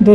2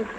1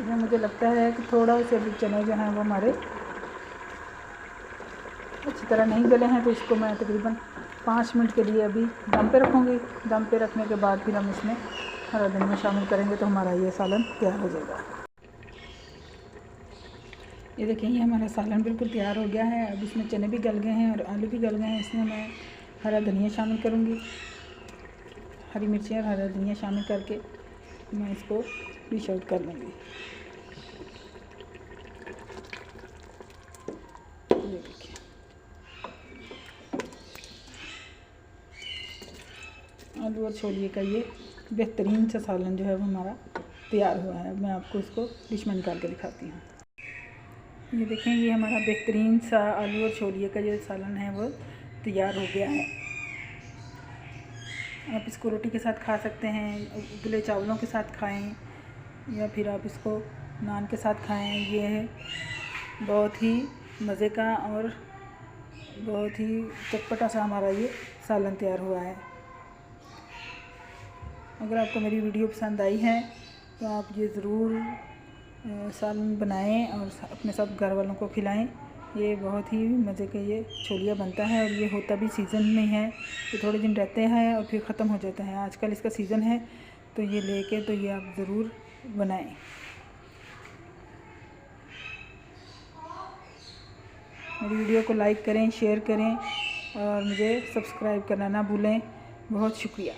इसमें मुझे लगता है कि थोड़ा से भी चने जो हैं वो हमारे अच्छी तरह नहीं गले हैं, तो इसको मैं तकरीबन 5 मिनट के लिए अभी दम पे रखूँगी। दम पे रखने के बाद फिर हम इसमें हरा धनिया शामिल करेंगे तो हमारा ये सालन तैयार हो जाएगा। ये देखिए, ये हमारा सालन बिल्कुल तैयार हो गया है। अब इसमें चने भी गल गए हैं और आलू भी गल गए हैं। इसमें मैं हरा धनिया शामिल करूँगी, हरी मिर्ची और हरा धनिया शामिल करके मैं इसको डिश आउट कर लूँगी। ये देखिए, आलू और छोलिए का ये बेहतरीन सा सालन जो है वो हमारा तैयार हुआ है। मैं आपको इसको डिश में निकाल के दिखाती हूँ। ये देखें, ये हमारा बेहतरीन सा आलू और छोलिए का जो सालन है वो तैयार हो गया है। आप इसको रोटी के साथ खा सकते हैं, उबले चावलों के साथ खाएं, या फिर आप इसको नान के साथ खाएं। ये है बहुत ही मज़े का और बहुत ही चटपटा सा हमारा ये सालन तैयार हुआ है। अगर आपको मेरी वीडियो पसंद आई है तो आप ये ज़रूर सालन बनाएं और अपने सब घर वालों को खिलाएं। ये बहुत ही मज़े का ये छोलिया बनता है और ये होता भी सीज़न में है। ये थोड़े दिन रहते हैं और फिर ख़त्म हो जाता है। आजकल इसका सीज़न है तो ये लेके तो ये आप ज़रूर बनाएं। मेरी वीडियो को लाइक करें, शेयर करें और मुझे सब्सक्राइब करना ना भूलें। बहुत शुक्रिया।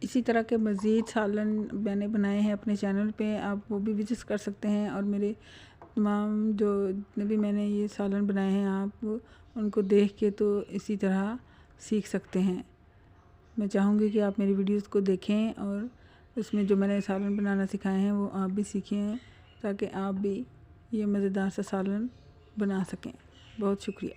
इसी तरह के मज़ीद सालन मैंने बनाए हैं अपने चैनल पे, आप वो भी विजिट कर सकते हैं। और मेरे तमाम जो जितने भी मैंने ये सालन बनाए हैं आप उनको देख के तो इसी तरह सीख सकते हैं। मैं चाहूँगी कि आप मेरी वीडियोस को देखें और उसमें जो मैंने सालन बनाना सिखाए हैं वो आप भी सीखें, ताकि आप भी ये मज़ेदार सा सालन बना सकें। बहुत शुक्रिया।